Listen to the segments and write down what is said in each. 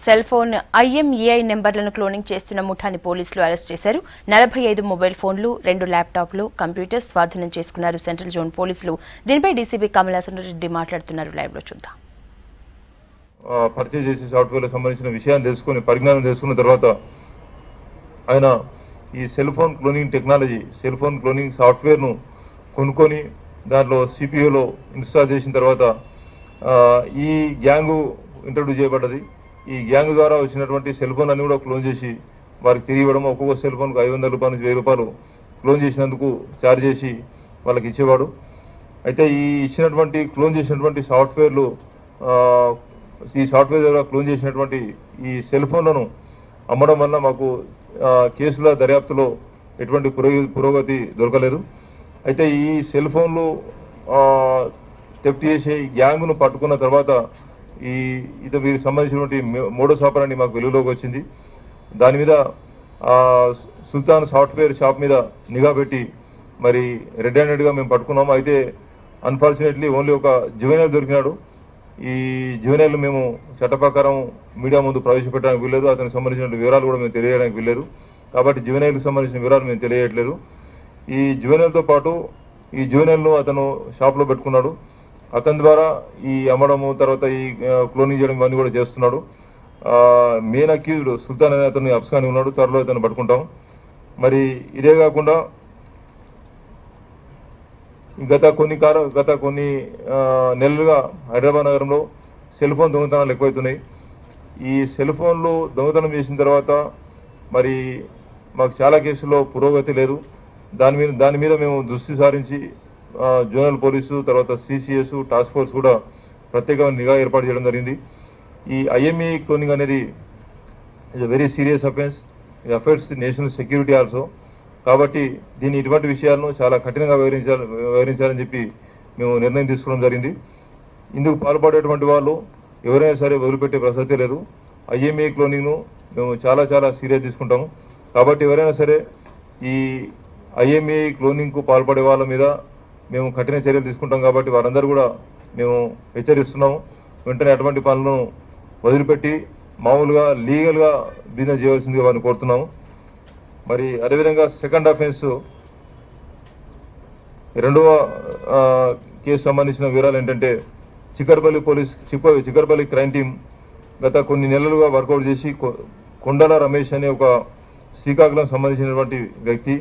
Cell phone IMEI నెంబర్లను cloning చేస్తున్న ముఠాని పోలీసులు అరెస్ట్ చేశారు. 45 మొబైల్ ఫోన్లు, 2 ల్యాప్టాప్లు, కంప్యూటర్స్ స్వాధీనం చేసుకున్నారు సెంట్రల్ జోన్ పోలీసులు. దీనిపై డీసీపీ కమలాసన్ రెడ్డి మాట్లాడుతున్నారు. లైవ్ లో చూద్దాం. పర్చేజ్ చేసే సాఫ్ట్వేర్లకు సంబంధించిన విషయాన్ని తెలుసుకుని పరిజ్ఞానం తెలుసుకున్న తర్వాత ఆయన ఈ cell phone cloning technology, cell phone cloning సాఫ్ట్వేర్ను కొనుక్కొని దాంట్లో సిపియూలో ఇన్స్టాల్ చేసిన తర్వాత ఈ గ్యాంగు ఇంట్రడ్యూస్ చేయబడ్డది. ఈ గ్యాంగ్ ద్వారా వచ్చినటువంటి సెల్ ఫోన్ అన్ని కూడా క్లోన్ చేసి వారికి తిరిగి ఇవ్వడం, ఒక్కొక్క సెల్ ఫోన్కు 500 రూపాయల నుంచి 1000 రూపాయలు క్లోన్ చేసినందుకు ఛార్జ్ చేసి వాళ్ళకి ఇచ్చేవాడు. అయితే ఈ ఇచ్చినటువంటి క్లోన్ చేసినటువంటి సాఫ్ట్వేర్లు, ఈ సాఫ్ట్వేర్ ద్వారా క్లోన్ చేసినటువంటి ఈ సెల్ ఫోన్లను అమ్మడం వల్ల మాకు కేసుల దర్యాప్తులో ఎటువంటి పురోగతి దొరకలేదు. అయితే ఈ సెల్ ఫోన్లు థెఫ్ట్ చేసే గ్యాంగ్ను పట్టుకున్న తర్వాత వీరికి సంబంధించినటువంటి మోడస్ ఆపరాండి మాకు వెలుగులోకి వచ్చింది. దాని మీద సుల్తాన్ సాఫ్ట్వేర్ షాప్ మీద నిఘా పెట్టి మరి రెడ్ హ్యాండెడ్గా మేము పట్టుకున్నాము. అయితే అన్ఫార్చునేట్లీ ఓన్లీ ఒక జువెనైల్ దొరికినాడు. ఈ జువెనైల్ మేము చట్ట ప్రకారం మీడియా ముందు ప్రవేశపెట్టడానికి వీల్లేదు, అతనికి సంబంధించిన వివరాలు కూడా మేము తెలియడానికి వీల్లేదు. కాబట్టి జువెనైల్కి సంబంధించిన వివరాలు మేము తెలియట్లేదు. ఈ జువెనైల్తో పాటు ఈ జువెనైల్ను అతను షాప్లో పెట్టుకున్నాడు. అతని ద్వారా ఈ అమ్మడము, తర్వాత ఈ క్లోనింగ్ చేయడం ఇవన్నీ కూడా చేస్తున్నాడు. మెయిన్ అక్యూజ్డ్ సుల్తాన్ అనే అతన్ని అప్స్కాని ఉన్నాడు. త్వరలో అతను పట్టుకుంటాం. మరి ఇదే కాకుండా గత కొన్ని నెలలుగా హైదరాబాద్ నగరంలో సెల్ ఫోన్ దొంగతనాలు ఎక్కువవుతున్నాయి. ఈ సెల్ ఫోన్లు దొంగతనం చేసిన తర్వాత మరి మాకు చాలా కేసుల్లో పురోగతి లేదు. దాని మీద మేము దృష్టి సారించి జోనల్ పోలీసు, తర్వాత CCS టాస్క్ ఫోర్స్ కూడా ప్రత్యేకమైన నిఘా ఏర్పాటు చేయడం జరిగింది. ఈ IMEI క్లోనింగ్ అనేది is a very serious offence. It affects the national security also. కాబట్టి దీన్ని ఇటువంటి విషయాలను చాలా కఠినంగా వివరించాలని చెప్పి మేము నిర్ణయం తీసుకోవడం జరిగింది. ఇందుకు పాల్పడేటువంటి వాళ్ళు ఎవరైనా సరే వదిలిపెట్టే ప్రసక్తే లేదు. IMEI క్లోనింగ్ను మేము చాలా సీరియస్ తీసుకుంటాము. కాబట్టి ఎవరైనా సరే ఈ IMEI క్లోనింగ్కు పాల్పడే వాళ్ళ మీద మేము కఠిన చర్యలు తీసుకుంటాం. కాబట్టి వారందరూ కూడా మేము హెచ్చరిస్తున్నాము. వెంటనే అటువంటి పనులను వదిలిపెట్టి మామూలుగా లీగల్గా బిజినెస్ చేయవలసిందిగా వారిని కోరుతున్నాము. మరి అదేవిధంగా సెకండ్ అఫెన్స్, రెండవ కేసు సంబంధించిన వివరాలు ఏంటంటే చిక్కరపల్లి క్రైమ్ టీం గత కొన్ని నెలలుగా వర్కౌట్ చేసి కొండల రమేష్ అనే ఒక శ్రీకాకుళం సంబంధించినటువంటి వ్యక్తి,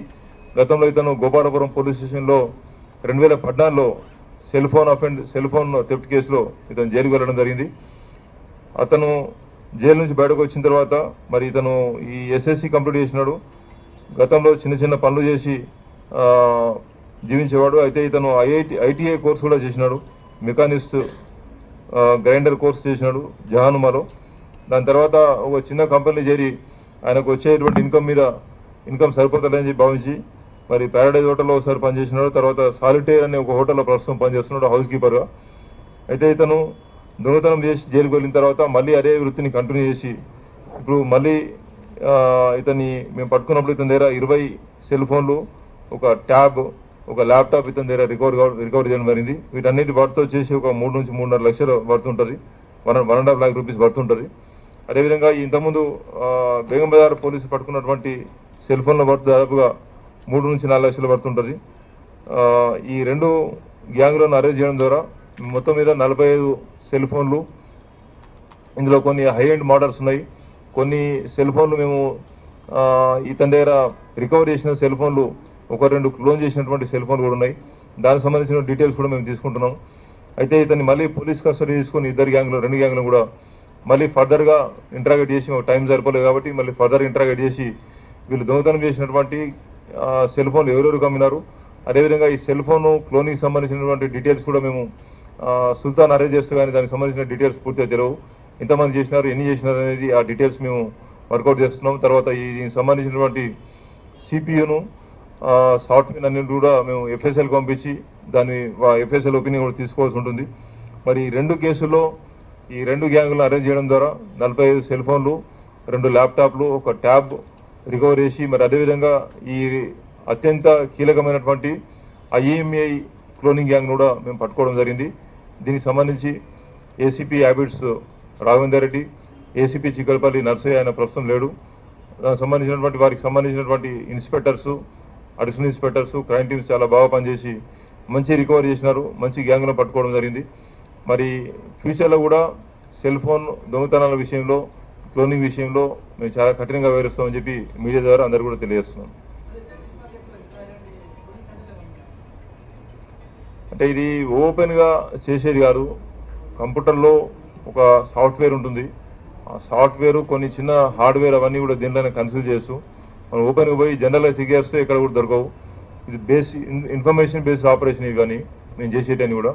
గతంలో ఇతను గోపాలపురం పోలీస్ స్టేషన్లో 2014లో సెల్ ఫోన్ థెఫ్ట్ కేసులో ఇతను జైలుకు వెళ్ళడం జరిగింది. అతను జైలు నుంచి బయటకు వచ్చిన తర్వాత మరి ఇతను ఈ SSC కంప్లీట్ చేసినాడు. గతంలో చిన్న పనులు చేసి జీవించేవాడు. అయితే ఇతను ITI కోర్సు కూడా చేసినాడు. మెకానిస్ట్ గ్రైండర్ కోర్సు చేసినాడు జహానుమాలో. దాని తర్వాత ఒక చిన్న కంపెనీ చేరి ఆయనకు వచ్చేటువంటి ఇన్కమ్ సరిపోతుందని చెప్పి భావించి మరి ప్యారడైజ్ హోటల్లో ఒకసారి పనిచేసినాడు. తర్వాత సాలిటేర్ అనే ఒక హోటల్లో ప్రస్తుతం పనిచేస్తున్నాడు హౌస్ కీపర్గా. అయితే ఇతను దొంగతనం చేసి జైలుకు వెళ్ళిన తర్వాత మళ్ళీ అదే వృత్తిని కంటిన్యూ చేసి ఇప్పుడు మళ్ళీ ఇతన్ని మేము పట్టుకున్నప్పుడు ఇతని దగ్గర 20 సెల్ ఫోన్లు, ఒక ట్యాబ్, ఒక ల్యాప్టాప్ ఇతని దగ్గర రికవరీ చేయడం జరిగింది. వీటన్నిటి వర్త్ వచ్చేసి ఒక 3 నుంచి 3.5 లక్షలు వర్త్ ఉంటుంది. 1.5 lakh రూపీస్ వర్త్ ఉంటుంది. అదేవిధంగా ఇంతకుముందు బేగం బజార్ పోలీసులు పట్టుకున్నటువంటి సెల్ ఫోన్ల వర్త్ దాదాపుగా 3 నుంచి 4 లక్షలు వర్త్ ఉంటుంది. ఈ 2 గ్యాంగ్లను అరెస్ట్ చేయడం ద్వారా మొత్తం మీద 45 సెల్ ఫోన్లు, ఇందులో కొన్ని హై ఎండ్ మోడల్స్ ఉన్నాయి. కొన్ని సెల్ ఫోన్లు మేము ఇతని దగ్గర రికవర్ చేసిన సెల్ ఫోన్లు, 1-2 క్లోన్ చేసినటువంటి సెల్ ఫోన్లు కూడా ఉన్నాయి. దానికి సంబంధించిన డీటెయిల్స్ కూడా మేము తీసుకుంటున్నాం. అయితే ఇతన్ని మళ్ళీ పోలీస్ కస్టడీ తీసుకొని 2 గ్యాంగ్లను కూడా మళ్ళీ ఫర్దర్గా ఇంటరాగేట్ చేసి, టైం సరిపోలేదు కాబట్టి మళ్ళీ ఫర్దర్ ఇంటరాగేట్ చేసి వీళ్ళు దొంగతనం చేసినటువంటి సెల్ ఫోన్లు ఎవరెవరు కమ్మినారు, అదేవిధంగా ఈ సెల్ ఫోన్ క్లోనింగ్ సంబంధించినటువంటి డీటెయిల్స్ కూడా మేము సుల్తాన్ అరేంజ్ చేస్తే కానీ దానికి సంబంధించిన డీటెయిల్స్ పూర్తిగా తెలియవు. ఎంతమంది చేసినారు, ఎన్ని చేసినారు అనేది ఆ డీటెయిల్స్ మేము వర్కౌట్ చేస్తున్నాం. తర్వాత దీనికి సంబంధించినటువంటి CPUను, సాఫ్ట్వేర్ అన్నింటి కూడా మేము FSLకి పంపించి దాన్ని FSL ఒపీనియన్ కూడా తీసుకోవాల్సి ఉంటుంది. మరి 2 కేసుల్లో ఈ 2 గ్యాంగులను అరేంజ్ చేయడం ద్వారా 45 సెల్ ఫోన్లు, 2 ల్యాప్టాప్లు, ఒక ట్యాబ్ రికవర్ చేసి మరి అదేవిధంగా ఈ అత్యంత కీలకమైనటువంటి IMEI క్లోనింగ్ గ్యాంగ్ కూడా మేము పట్టుకోవడం జరిగింది. దీనికి సంబంధించి ACP హ్యాబిట్స్ రాఘవేందర్ రెడ్డి, ఏసీపీ చిక్కలపల్లి నర్సయ్య ఆయన ప్రస్తుతం లేడు. దానికి సంబంధించినటువంటి వారికి సంబంధించినటువంటి inspectors, additional inspectors, crime teams చాలా బాగా పనిచేసి మంచి రికవరీ చేసినారు, మంచి గ్యాంగ్ను పట్టుకోవడం జరిగింది. మరి ఫ్యూచర్లో కూడా సెల్ ఫోన్ దొంగతనాల విషయంలో, క్లోనింగ్ విషయంలో మేము చాలా కఠినంగా వ్యవహరిస్తామని చెప్పి మీడియా ద్వారా అందరూ కూడా తెలియజేస్తున్నాం. అంటే ఇది ఓపెన్గా చేసేది కాదు. కంప్యూటర్లో ఒక సాఫ్ట్వేర్ ఉంటుంది. ఆ సాఫ్ట్వేర్ కొన్ని చిన్న హార్డ్వేర్ అవన్నీ కూడా దీంట్లోనే కన్సిడర్ చేస్తూ మనం ఓపెన్గా పోయి జనరల్గా చెక్ చేస్తే ఎక్కడ కూడా దొరకవు. ఇది ఇన్ఫర్మేషన్ బేస్డ్ ఆపరేషన్ ఇవన్నీ మేము చేసేటని కూడా.